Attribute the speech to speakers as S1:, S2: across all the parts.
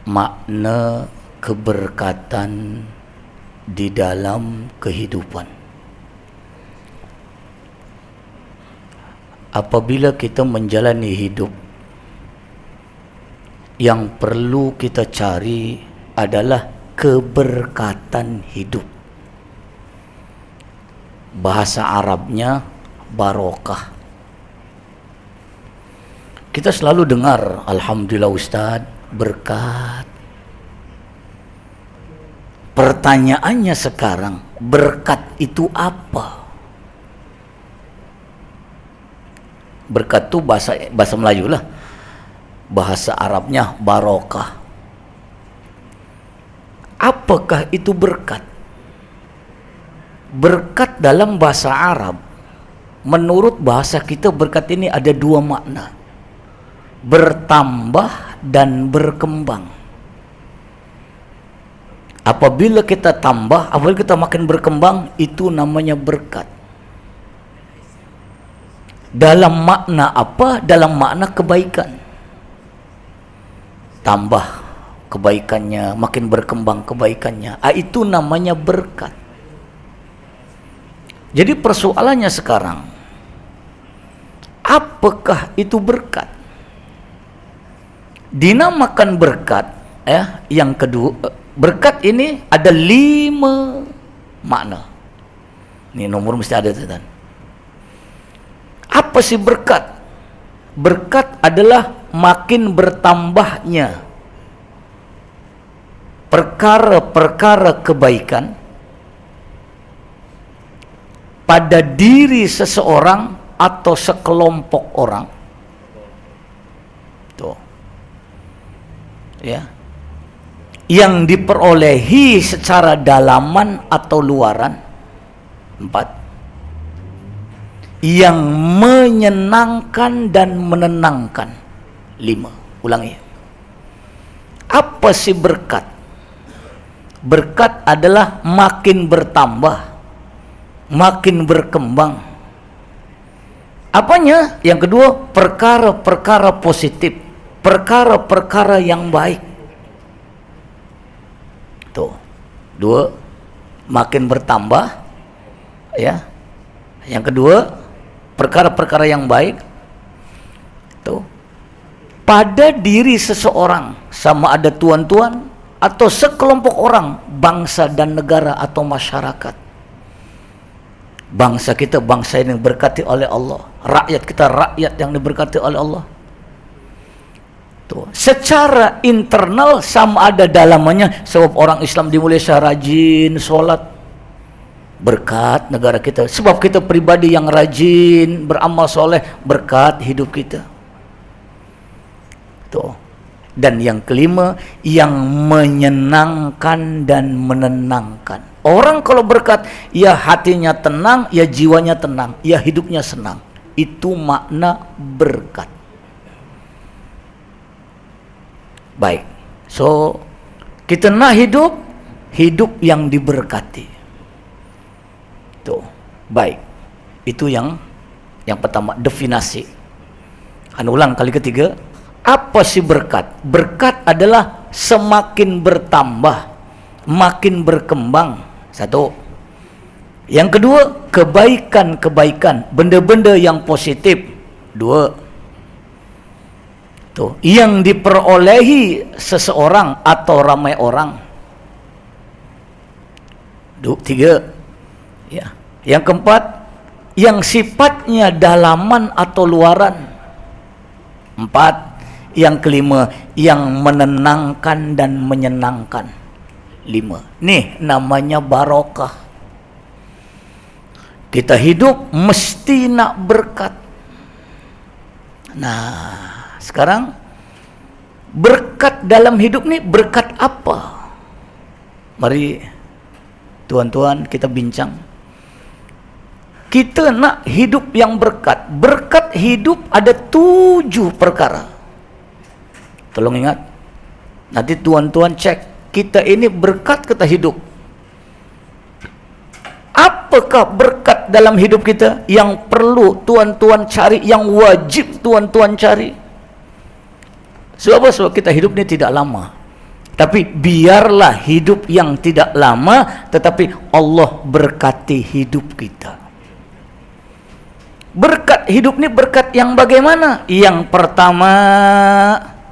S1: makna keberkatan di dalam kehidupan. Apabila kita menjalani hidup, yang perlu kita cari adalah keberkatan hidup. Bahasa Arabnya barokah. Kita selalu dengar, alhamdulillah Ustaz, berkat. Pertanyaannya sekarang, berkat itu apa? Berkat itu bahasa Melayu lah. Bahasa Arabnya barokah. Apakah itu berkat? Berkat dalam bahasa Arab, menurut bahasa kita berkat ini ada dua makna. Bertambah dan berkembang. Apabila kita tambah, apabila kita makin berkembang, itu namanya berkat. Dalam makna apa? Dalam makna kebaikan. Tambah kebaikannya, makin berkembang kebaikannya. Itu namanya berkat. Jadi persoalannya sekarang, apakah itu berkat? Dinamakan berkat, yang kedua, berkat ini ada 5 makna. Ini nomor mesti ada tuh. Apa sih berkat? Berkat adalah makin bertambahnya perkara-perkara kebaikan pada diri seseorang atau sekelompok orang. Tuh. Ya. Yang diperolehi secara dalaman atau luaran. 4. Yang menyenangkan dan menenangkan. 5. Ulangi. Apa sih berkat? Berkat adalah makin bertambah, makin berkembang. Apanya? Yang kedua, perkara-perkara positif, perkara-perkara yang baik. Tuh. 2, makin bertambah, ya. Yang kedua, perkara-perkara yang baik. Tuh. Pada diri seseorang, sama ada tuan-tuan atau sekelompok orang, bangsa dan negara atau masyarakat. Bangsa kita bangsa yang diberkati oleh Allah, rakyat kita rakyat yang diberkati oleh Allah. Tuh. Secara internal sama ada dalamannya, sebab orang Islam di Malaysia rajin sholat, berkat negara kita. Sebab kita pribadi yang rajin beramal soleh, berkat hidup kita. Tuh. Dan yang kelima, yang menyenangkan dan menenangkan. Orang kalau berkat, ya hatinya tenang, ya jiwanya tenang, ya hidupnya senang. Itu makna berkat. Baik. So, kita nak hidup yang diberkati. Tuh. Baik. Itu yang pertama, definisi. Ulang kali ketiga. Apa sih berkat? Berkat adalah semakin bertambah, makin berkembang. 1. Yang kedua, kebaikan-kebaikan, benda-benda yang positif. 2. Tuh, yang diperolehi seseorang atau ramai orang. 3. Ya. Yang keempat, yang sifatnya dalaman atau luaran. 4. Yang kelima, yang menenangkan dan menyenangkan. 5. Nih namanya barokah. Kita hidup mesti nak berkat. Nah, sekarang berkat dalam hidup nih, berkat apa? Mari tuan-tuan kita bincang. Kita nak hidup yang berkat. Berkat hidup ada 7 perkara. Tolong ingat. Nanti tuan-tuan cek, kita ini berkat kita hidup. Apakah berkat dalam hidup kita yang perlu tuan-tuan cari, yang wajib tuan-tuan cari? Sebab kita hidup ini tidak lama. Tapi biarlah hidup yang tidak lama, tetapi Allah berkati hidup kita. Berkat hidup ini berkat yang bagaimana? Yang pertama,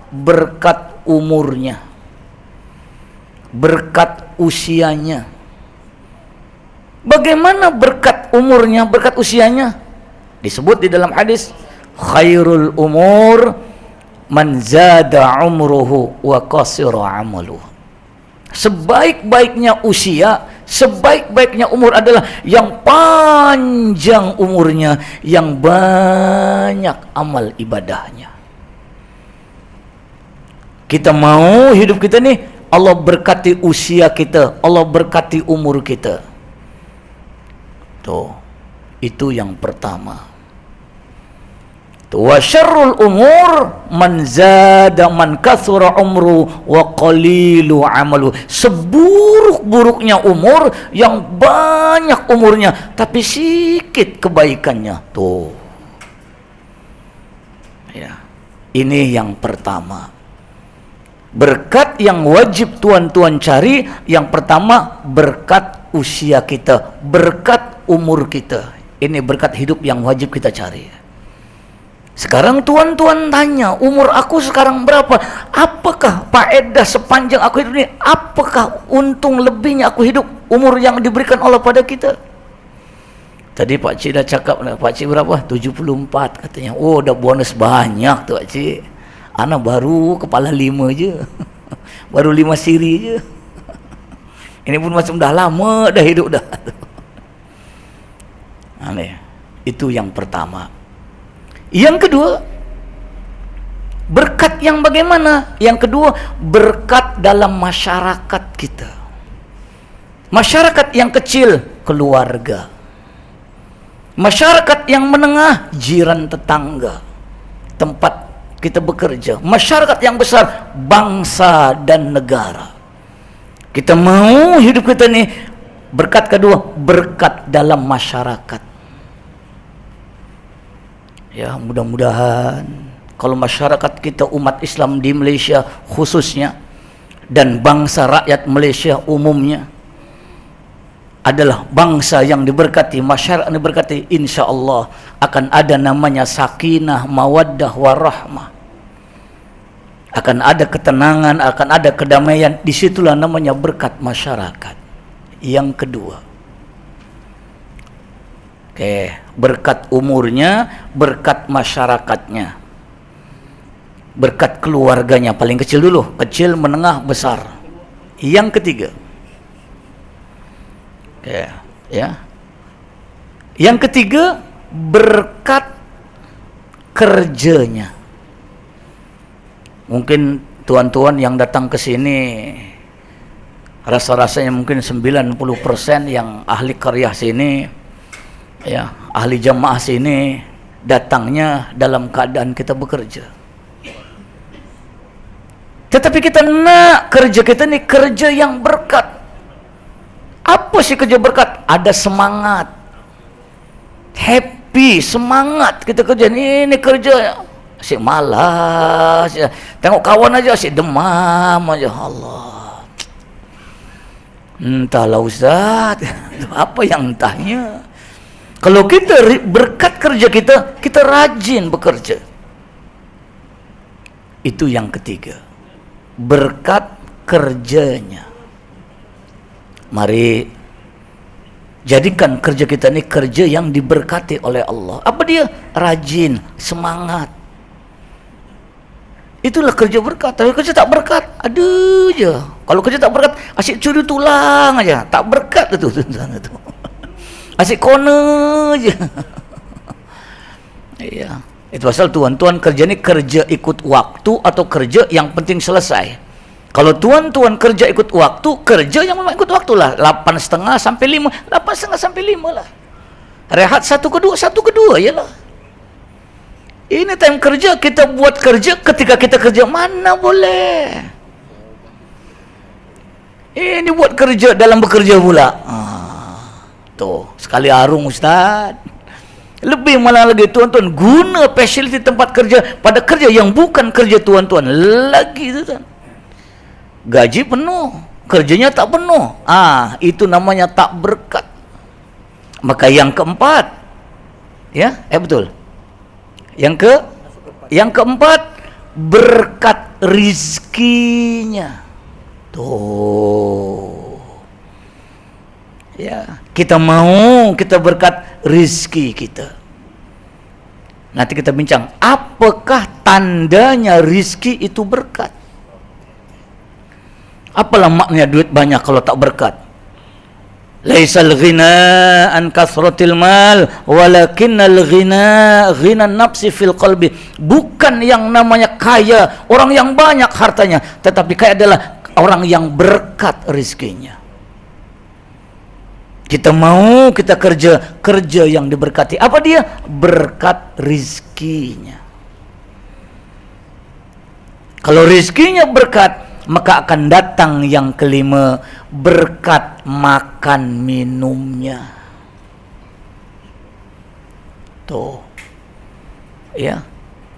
S1: berkat umurnya, berkat usianya. Bagaimana berkat umurnya, berkat usianya? Disebut di dalam hadis, khairul umur man zada umruhu wa qasira amaluhu. Sebaik-baiknya usia, sebaik-baiknya umur adalah yang panjang umurnya, yang banyak amal ibadahnya. Kita mau hidup kita nih, Allah berkati usia kita, Allah berkati umur kita. Tuh, itu yang pertama. Wa syarrul umur man zada man kathura umru wa qalilu amalu. Seburuk-buruknya umur yang banyak umurnya tapi sedikit kebaikannya. Tuh. Ya. Ini yang pertama. Berkat yang wajib tuan-tuan cari, yang pertama berkat usia kita, berkat umur kita. Ini berkat hidup yang wajib kita cari. Sekarang tuan-tuan tanya, umur aku sekarang berapa? Apakah faedah sepanjang aku hidup ini, apakah untung lebihnya aku hidup umur yang diberikan Allah pada kita? Tadi Pak Cik dah cakap, Pak Cik berapa? 74 katanya. Oh, dah bonus banyak tu Pak Cik. Ana baru kepala 5 je. Baru 5 siri je. Ini pun macam dah lama dah hidup dah. Aneh. Itu yang pertama. Yang kedua, berkat yang bagaimana? Yang kedua, berkat dalam masyarakat kita. Masyarakat yang kecil, keluarga. Masyarakat yang menengah, jiran tetangga, tempat kita bekerja. Masyarakat yang besar, bangsa dan negara. Kita mau hidup kita nih, berkat kedua, berkat dalam masyarakat. Ya, mudah-mudahan kalau masyarakat kita umat Islam di Malaysia khususnya dan bangsa rakyat Malaysia umumnya adalah bangsa yang diberkati, masyarakat yang diberkati, insya Allah akan ada namanya sakinah, mawaddah, warahmah. Akan ada ketenangan, akan ada kedamaian. Disitulah namanya berkat masyarakat. Yang kedua, berkat umurnya, berkat masyarakatnya, berkat keluarganya. Paling kecil dulu, kecil, menengah, besar. Yang ketiga, ya, yang ketiga, berkat kerjanya. Mungkin tuan-tuan yang datang ke sini rasa-rasanya mungkin 90% yang ahli karya sini, ya, ahli jamaah sini datangnya dalam keadaan kita bekerja. Tetapi kita nak kerja kita ni kerja yang berkat. Apa sih kerja berkat? Ada semangat, happy, semangat kita kerja. Ini kerja asyik malas, tengok kawan aja asyik demam aja. Allah, entahlah Ustaz, apa yang entahnya. Kalau kita berkat kerja kita, kita rajin bekerja. Itu yang ketiga, berkat kerjanya. Mari jadikan kerja kita ini kerja yang diberkati oleh Allah. Apa dia? Rajin, semangat. Itulah kerja berkat. Tapi kerja tak berkat, aduh je. Kalau kerja tak berkat, asyik curi tulang aja. Tak berkat itu. Asyik corner je. Iya. Itu pasal tuan-tuan kerja ni kerja ikut waktu atau kerja yang penting selesai. Kalau tuan-tuan kerja ikut waktu, kerja yang memang ikut waktu lah. 8.30 sampai 5. 8.30 sampai 5 lah. Rehat 1 ke 2 jelah. Ini time kerja, kita buat kerja ketika kita kerja. Mana boleh. Ini buat kerja dalam bekerja pula. Tuh, sekali arung Ustaz. Lebih malah lagi tuan-tuan guna fasiliti tempat kerja pada kerja yang bukan kerja tuan-tuan. Lagi tu tuan. gaji penuh, kerjanya tak penuh. Itu namanya tak berkat. Maka yang keempat, ya, betul. Yang keempat, berkat rizkinya. Tuh. Ya, kita berkat rizki kita. Nanti kita bincang, apakah tandanya rizki itu berkat? Apalah maknanya duit banyak kalau tak berkat? Laisal ghina an kasratil mal, walakinnal ghina nafsi fil qalbi. Bukan yang namanya kaya, orang yang banyak hartanya, tetapi kaya adalah orang yang berkat rezekinya. Kita kerja yang diberkati. Apa dia? Berkat rezekinya. Kalau rezekinya berkat, maka akan datang yang kelima, berkat makan minumnya. Tuh, ya,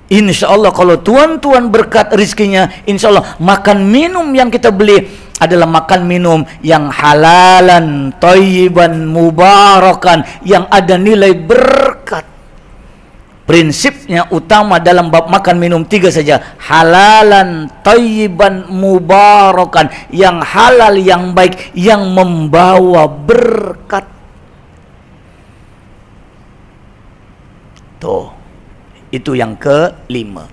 S1: insya Allah kalau tuan-tuan berkat rizkinya, insya Allah makan minum yang kita beli adalah makan minum yang halalan, thayyiban, mubarakan, yang ada nilai berkat. Prinsipnya utama dalam bab makan minum 3 saja. Halalan, thayyiban, mubarakan. Yang halal, yang baik, yang membawa berkat. Tuh, itu yang kelima.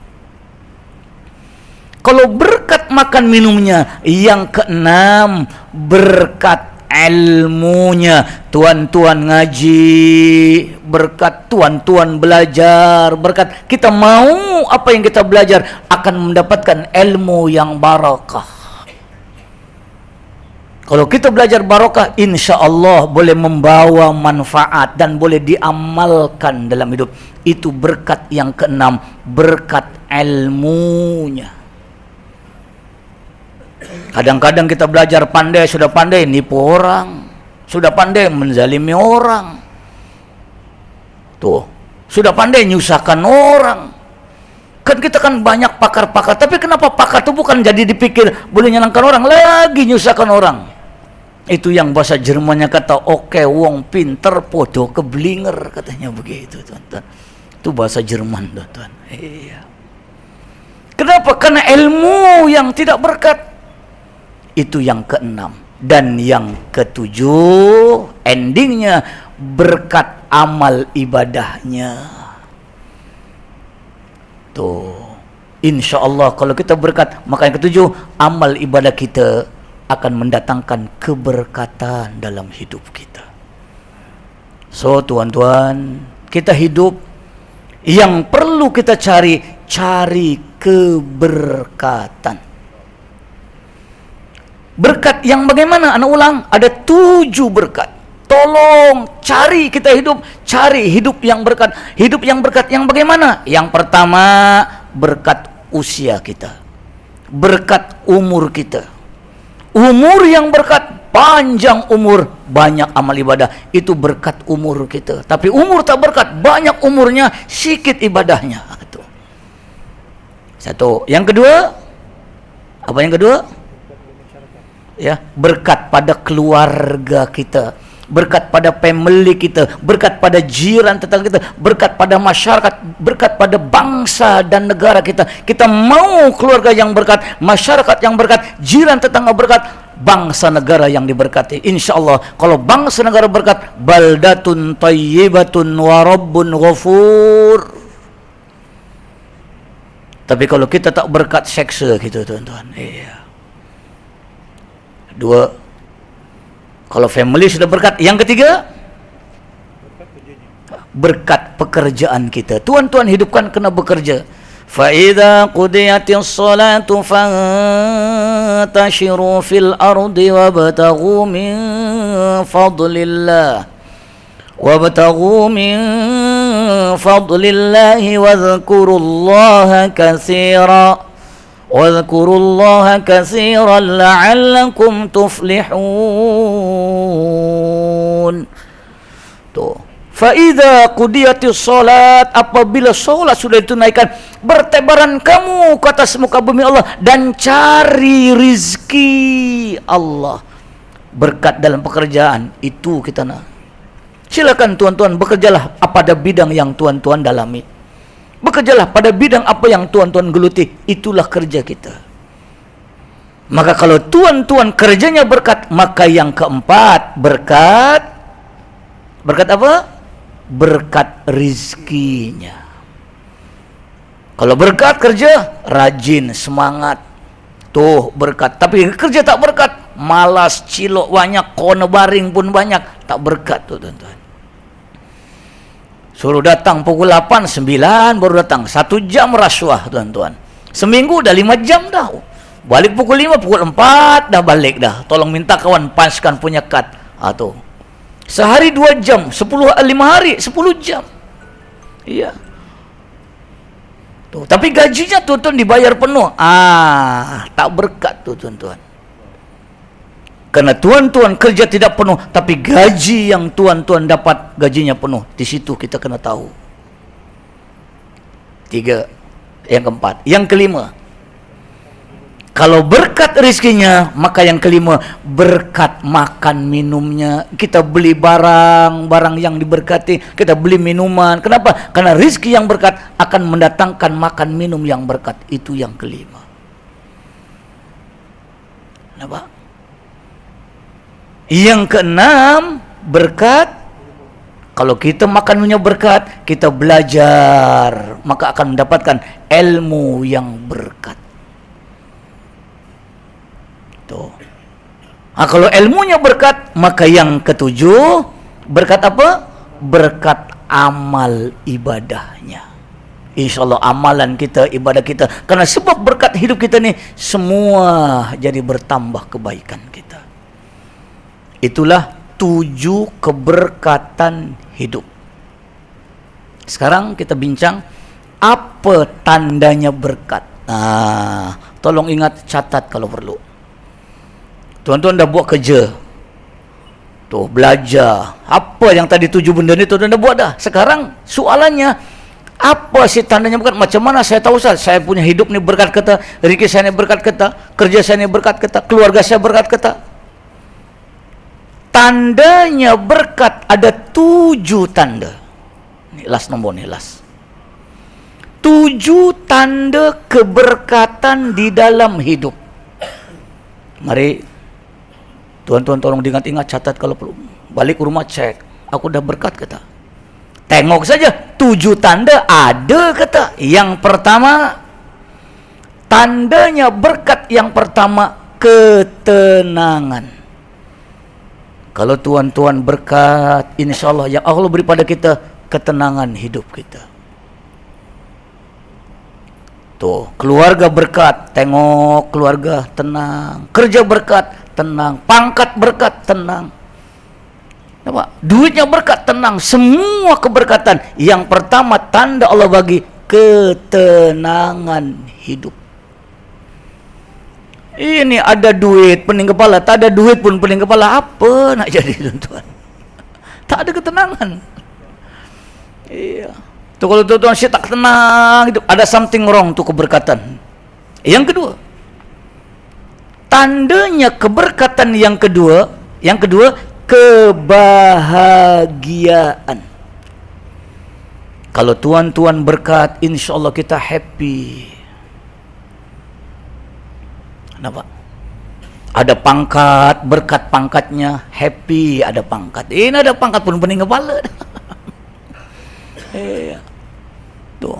S1: Kalau berkat makan minumnya, yang keenam, berkat ilmunya. Tuan-tuan ngaji, berkat tuan-tuan belajar, berkat kita mau apa yang kita belajar akan mendapatkan ilmu yang barakah. Kalau kita belajar barakah, insya Allah boleh membawa manfaat dan boleh diamalkan dalam hidup. Itu berkat yang keenam, berkat ilmunya. Kadang-kadang kita belajar pandai, sudah pandai nipu orang, sudah pandai menzalimi orang, tuh, sudah pandai nyusahkan orang. Kan kita kan banyak pakar-pakar, tapi kenapa pakar itu bukan jadi dipikir boleh nyenangkan orang, lagi nyusahkan orang. Itu yang bahasa Jermannya kata oke wong pinter podo keblinger, katanya begitu, tuan-tuan. Itu bahasa Jerman, tuan-tuan. Iya. Kenapa? Karena ilmu yang tidak berkat. Itu yang keenam. Dan yang ketujuh, endingnya berkat amal ibadahnya. Tuh, insya Allah kalau kita berkat, maka yang ketujuh, amal ibadah kita akan mendatangkan keberkatan dalam hidup kita. So, tuan-tuan, kita hidup, yang perlu kita cari keberkatan. Berkat yang bagaimana? Anak ulang, ada 7 berkat. Tolong cari, kita hidup, cari hidup yang berkat. Hidup yang berkat yang bagaimana? Yang pertama, berkat usia kita, berkat umur kita. Umur yang berkat, panjang umur, banyak amal ibadah, itu berkat umur kita. Tapi umur tak berkat, banyak umurnya, sikit ibadahnya. Satu. Yang kedua, apa yang kedua? Ya, berkat pada keluarga kita, berkat pada family kita, berkat pada jiran tetangga kita, berkat pada masyarakat, berkat pada bangsa dan negara kita. Kita mau keluarga yang berkat, masyarakat yang berkat, jiran tetangga berkat, bangsa negara yang diberkati. Insya Allah kalau bangsa negara berkat, baldatun thayyibatun wa rabbun ghafur. Tapi kalau kita tak berkat, seksa gitu, tuan-tuan. Iya. 2, kalau family sudah berkat. Yang ketiga, berkat pekerjaan kita. Tuan-tuan hidupkan kena bekerja. Fa idza qudiyatis salatu fantashiru fil ardi wabtaghu min fadlillah wadhkurullaha katsiran واذكروا الله كثيرا لعلكم تفلحون. Tuh, fa idza qudiyatis salat, apabila salat sudah ditunaikan, bertebaran kamu ke atas muka bumi Allah dan cari rizki Allah. Berkat dalam pekerjaan itu kita nak. Silakan tuan-tuan bekerjalah pada bidang yang tuan-tuan dalami. Bekerjalah pada bidang apa yang tuan-tuan geluti, itulah kerja kita. Maka kalau tuan-tuan kerjanya berkat, maka yang keempat berkat apa? Berkat rizkinya. Kalau berkat kerja, rajin, semangat, tuh berkat. Tapi kerja tak berkat, malas, cilok banyak, kono baring pun banyak, tak berkat tuh tuan-tuan. Suruh datang pukul 8, 9 baru datang, 1 jam rasuah tuan-tuan. Seminggu dah 5 jam dah. Balik pukul 5, pukul 4 dah balik dah. Tolong minta kawan paskan punya kad. Tuh. Sehari 2 jam, 5 hari 10 jam. Iya. Tuh, tapi gajinya tuan-tuan dibayar penuh. Tak berkat tuh tuan-tuan. Karena tuan-tuan kerja tidak penuh, tapi gaji yang tuan-tuan dapat gajinya penuh. Di situ kita kena tahu. 3. Yang keempat. Yang kelima, kalau berkat rizkinya, maka yang kelima, berkat makan minumnya. Kita beli barang yang diberkati, kita beli minuman. Kenapa? Karena rizki yang berkat akan mendatangkan makan minum yang berkat. Itu yang kelima. Kenapa? Yang keenam, berkat. Kalau kita makan minumnya berkat, kita belajar, maka akan mendapatkan ilmu yang berkat. Kalau ilmunya berkat, maka yang ketujuh, berkat apa? Berkat amal ibadahnya. Insya Allah amalan kita, ibadah kita, karena sebab berkat hidup kita nih, semua jadi bertambah kebaikan kita. Itulah 7 keberkatan hidup. Sekarang kita bincang apa tandanya berkat. Tolong ingat, catat kalau perlu. Tuan-tuan dah buat kerja, tuh belajar, apa yang tadi 7 benda ni tuan-tuan dah buat dah. Sekarang soalannya, apa sih tandanya berkat? Macam mana saya tahu Ustaz, saya punya hidup ni berkat kata, rezeki saya ni berkat kata, kerja saya ni berkat kata, keluarga saya berkat kata. Tandanya berkat ada 7 tanda. Ni last nombor ni, last. 7 tanda keberkatan di dalam hidup. Mari tuan-tuan tolong diingat-ingat, catat kalau perlu. Balik rumah cek, aku dah berkat kata. Tengok saja 7 tanda ada kata. Yang pertama, tandanya berkat yang pertama, ketenangan. Kalau tuan-tuan berkat, insya Allah yang Allah beri pada kita ketenangan hidup kita. Tuh, keluarga berkat, tengok keluarga tenang. Kerja berkat, tenang. Pangkat berkat, tenang. Nampak? Duitnya berkat, tenang. Semua keberkatan. Yang pertama tanda Allah bagi, ketenangan hidup. Ini ada duit pening kepala, tak ada duit pun pening kepala, apa nak jadi tuan-tuan? Tak ada ketenangan. Iya. Tu kalau tuan-tuan saya tak tenang, itu ada something wrong tu keberkatan. Yang kedua, tandanya keberkatan yang kedua, kebahagiaan. Kalau tuan-tuan berkat, insya Allah kita happy. Kenapa? Ada pangkat, berkat pangkatnya, happy ada pangkat. Ini ada pangkat pun pening kepala. Tuh.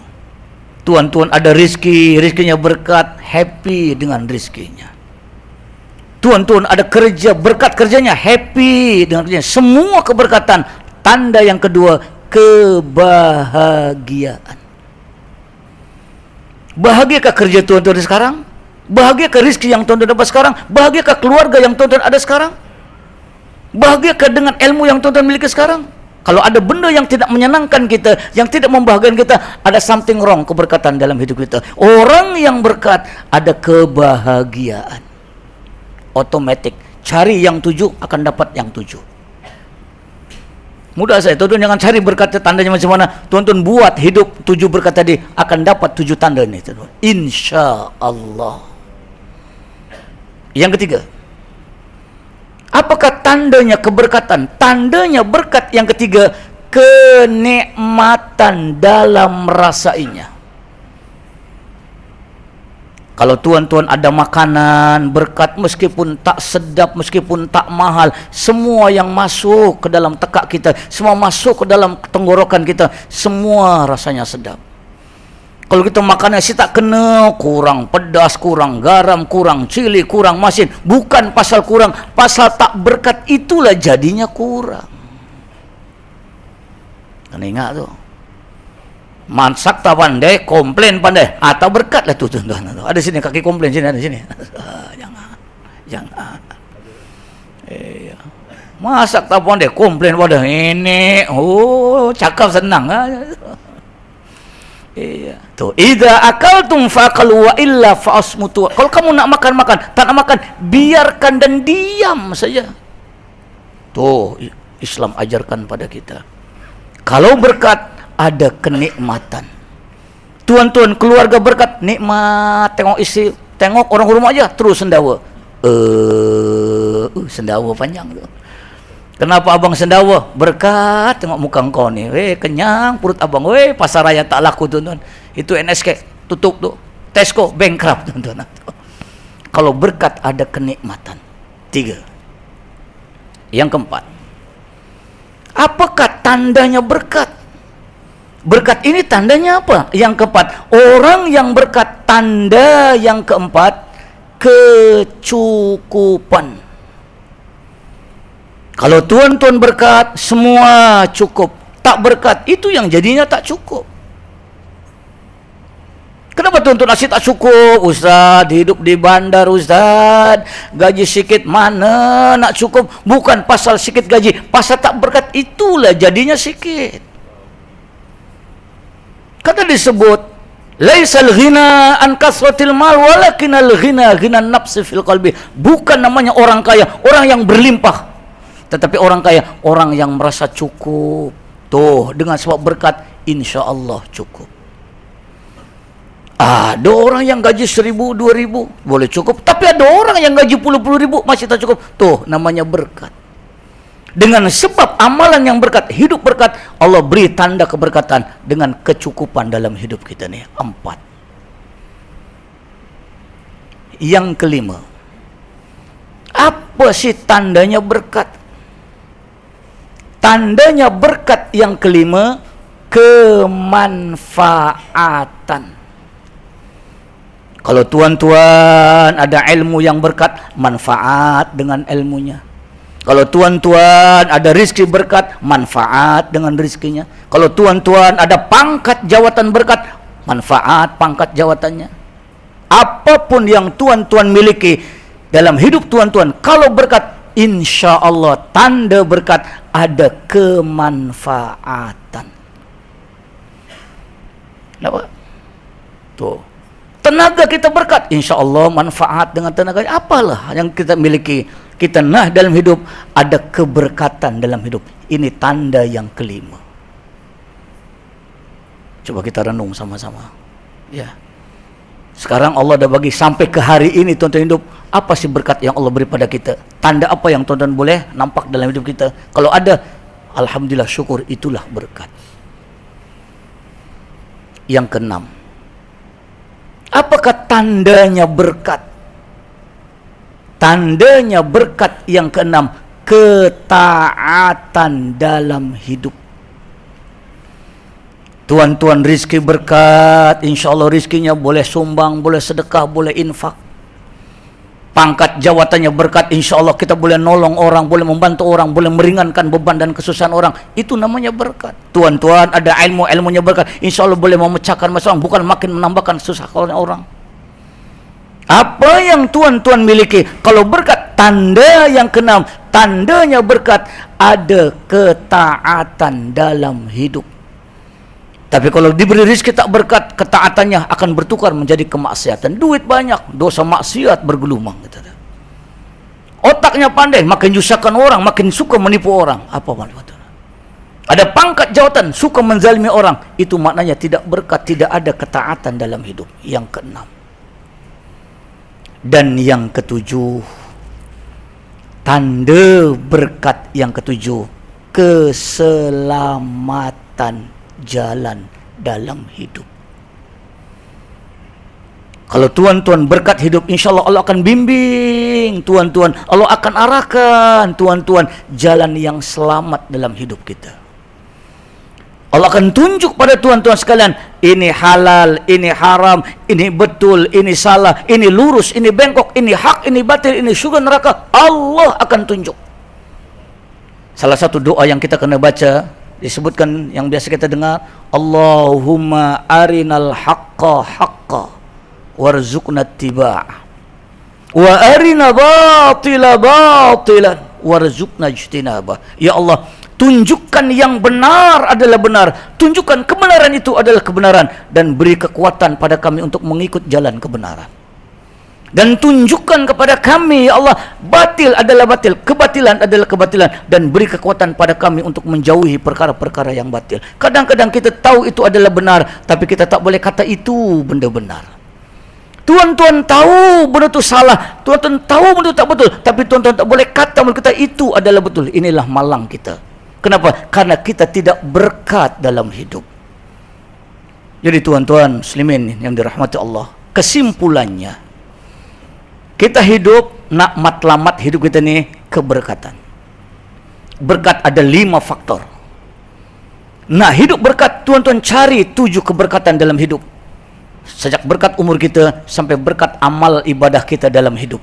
S1: Tuan-tuan ada rizkinya berkat, happy dengan rizkinya. Tuan-tuan ada kerja, berkat kerjanya, happy dengan kerjanya. Semua keberkatan. Tanda yang kedua, kebahagiaan. Bahagiakah kerja tuan-tuan sekarang? Bahagiakah rezeki yang tuan-tuan dapat sekarang? Bahagiakah keluarga yang tuan-tuan ada sekarang? Bahagiakah dengan ilmu yang tuan-tuan miliki sekarang? Kalau ada benda yang tidak menyenangkan kita, yang tidak membahagiakan kita, ada something wrong keberkatan dalam hidup kita. Orang yang berkat ada kebahagiaan. Otomatik. Cari yang 7 akan dapat yang 7. Mudah saya, tuan-tuan jangan cari berkat tandanya macam mana. Tuan-tuan buat hidup 7 berkat tadi, akan dapat 7 tanda ini, tuan-tuan. Insya Allah. Yang ketiga, apakah tandanya keberkatan? Tandanya berkat yang ketiga, kenikmatan dalam merasainya. Kalau tuan-tuan ada makanan berkat, meskipun tak sedap, meskipun tak mahal, semua yang masuk ke dalam tekak kita, semua masuk ke dalam tenggorokan kita, semua rasanya sedap. Kalau kita makannya si tak kena, kurang pedas, kurang garam, kurang cili, kurang masin, bukan pasal kurang, pasal tak berkat, itulah jadinya kurang. Kena ingat tu. Masak tak pandai, komplain pandai, atau berkat lah tu tuan-tuan. Ada sini kaki komplain, sini ada sini. Jangan. Masak tak pandai, komplain pada ini. Oh, cakap senang. Tu, idza akaltum faqalu wa illa fa'asmutu. Kalau kamu nak makan, tak nak makan, biarkan dan diam saja. Tu, Islam ajarkan pada kita. Kalau berkat, ada kenikmatan. Tuan-tuan keluarga berkat, nikmat, tengok isi, tengok orang rumah aja terus sendawa. Sendawa panjang tu. Kenapa abang sendawa? Berkat, tengok muka kau ni. Kenyang perut abang. Pasar raya tak laku tuan-tuan. Itu NSK tutup tu. Tesco bankrupt tuan-tuan. Kalau berkat ada kenikmatan. 3. Yang keempat, apakah tandanya berkat? Berkat ini tandanya apa? Yang keempat, orang yang berkat, tanda yang keempat, kecukupan. Kalau tuan-tuan berkat, semua cukup. Tak berkat, itu yang jadinya tak cukup. Kenapa tuan-tuan nasi tak cukup? Ustaz, hidup di bandar Ustaz, gaji sikit, mana nak cukup? Bukan pasal sikit gaji, pasal tak berkat, itulah jadinya sikit. Kata disebut, laisal ghina an kasratil mal walakinal ghina ghinan nafsi fil qalbi. Bukan namanya orang kaya, orang yang berlimpah. Tetapi orang kaya, orang yang merasa cukup. Tuh, dengan sebab berkat, insya-Allah cukup. Ada orang yang gaji 1.000, 2.000 boleh cukup, tapi ada orang yang gaji 10 ribu masih tak cukup. Tuh, namanya berkat. Dengan sebab amalan yang berkat, hidup berkat, Allah beri tanda keberkatan dengan kecukupan dalam hidup kita ni. 4. Yang kelima, apa sih tandanya berkat? Tandanya berkat yang kelima, kemanfaatan. Kalau tuan-tuan ada ilmu yang berkat, manfaat dengan ilmunya. Kalau tuan-tuan ada rizki berkat, manfaat dengan rizkinya. Kalau tuan-tuan ada pangkat jawatan berkat, manfaat pangkat jawatannya. Apapun yang tuan-tuan miliki dalam hidup tuan-tuan, kalau berkat, insya Allah tanda berkat, ada kemanfaatan. Nampak? Tuh. Tenaga kita berkat, insya Allah manfaat dengan tenaga. Apalah yang kita miliki, kita nah dalam hidup, ada keberkatan dalam hidup. Ini tanda yang kelima. Coba kita renung sama-sama. Ya. Sekarang Allah dah bagi sampai ke hari ini tuan-tuan hidup, apa sih berkat yang Allah beri pada kita? Tanda apa yang tuan-tuan boleh nampak dalam hidup kita? Kalau ada, alhamdulillah, syukur, itulah berkat. Yang keenam, apakah tandanya berkat? Tandanya berkat yang keenam, ketaatan dalam hidup. Tuan-tuan rizki berkat, insya Allah rizkinya boleh sumbang, boleh sedekah, boleh infak. Pangkat jawatannya berkat, insya Allah kita boleh nolong orang, boleh membantu orang, boleh meringankan beban dan kesusahan orang. Itu namanya berkat. Tuan-tuan ada ilmu, ilmunya berkat, insya Allah boleh memecahkan masalah, bukan makin menambahkan kesusahan orang. Apa yang tuan-tuan miliki, kalau berkat, tanda yang keenam, tandanya berkat, ada ketaatan dalam hidup. Tapi kalau diberi rezeki tak berkat, ketaatannya akan bertukar menjadi kemaksiatan. Duit banyak, dosa maksiat bergelumang. Otaknya pandai, makin nyusahkan orang, makin suka menipu orang. Apa maksudnya? Ada pangkat jawatan, suka menzalimi orang, itu maknanya tidak berkat, tidak ada ketaatan dalam hidup. Yang keenam. Dan yang ketujuh, tanda berkat yang ketujuh, keselamatan jalan dalam hidup. Kalau tuan-tuan berkat hidup, insya Allah Allah akan bimbing tuan-tuan, Allah akan arahkan tuan-tuan jalan yang selamat dalam hidup kita. Allah akan tunjuk pada tuan-tuan sekalian, ini halal, ini haram, ini betul, ini salah, ini lurus, ini bengkok, ini hak, ini batil, ini syurga neraka. Allah akan tunjuk. Salah satu doa yang kita kena baca, disebutkan yang biasa kita dengar, Allahumma arinal haqqa haqqa warzuqna tiba'ah wa arina batila batilan warzuqna ijtinabah. Ya Allah, tunjukkan yang benar adalah benar, tunjukkan kebenaran itu adalah kebenaran, dan beri kekuatan pada kami untuk mengikut jalan kebenaran. Dan tunjukkan kepada kami, ya Allah, batil adalah batil, kebatilan adalah kebatilan, dan beri kekuatan pada kami untuk menjauhi perkara-perkara yang batil. Kadang-kadang kita tahu itu adalah benar, tapi kita tak boleh kata itu benda benar. Tuan-tuan tahu benda itu salah, tuan-tuan tahu benda itu tak betul, tapi tuan-tuan tak boleh kata benda kita itu adalah betul. Inilah malang kita. Kenapa? Karena kita tidak berkat dalam hidup. Jadi tuan-tuan muslimin yang dirahmati Allah, kesimpulannya, kita hidup, nak matlamat hidup kita ni keberkatan. Berkat ada 5 faktor. Nak hidup berkat, tuan-tuan cari 7 keberkatan dalam hidup. Sejak berkat umur kita sampai berkat amal ibadah kita dalam hidup.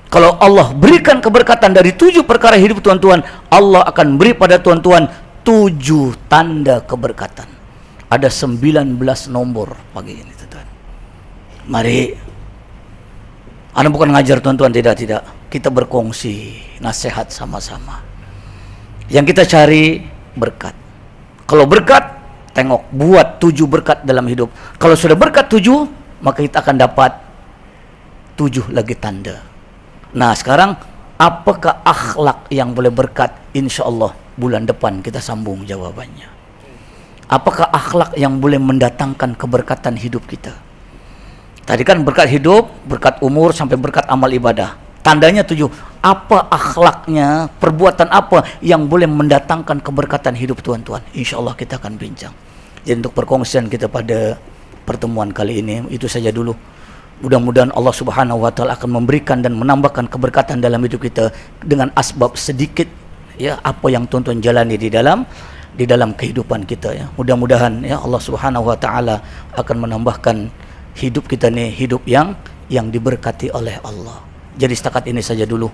S1: Kalau Allah berikan keberkatan dari 7 perkara hidup tuan-tuan, Allah akan beri pada tuan-tuan 7 tanda keberkatan. Ada 19 nombor pagi ini tuan-tuan. Mari, Anda bukan ngajar tuan-tuan, tidak. Kita berkongsi nasihat sama-sama. Yang kita cari berkat. Kalau berkat, tengok, buat 7 berkat dalam hidup. Kalau sudah berkat 7, maka kita akan dapat 7 lagi tanda. Nah sekarang, apakah akhlak yang boleh berkat? Insya Allah bulan depan kita sambung jawabannya. Apakah akhlak yang boleh mendatangkan keberkatan hidup kita? Tadi kan berkat hidup, berkat umur, sampai berkat amal ibadah. Tandanya 7. Apa akhlaknya, perbuatan apa yang boleh mendatangkan keberkatan hidup tuan-tuan? Insya Allah kita akan bincang. Jadi untuk perkongsian kita pada pertemuan kali ini, itu saja dulu. Mudah-mudahan Allah Subhanahu wa taala akan memberikan dan menambahkan keberkatan dalam hidup kita dengan asbab sedikit, ya, apa yang tuan-tuan jalani di dalam kehidupan kita, ya. Mudah-mudahan, ya, Allah Subhanahu wa taala akan menambahkan hidup kita ni hidup yang diberkati oleh Allah. Jadi setakat ini saja dulu.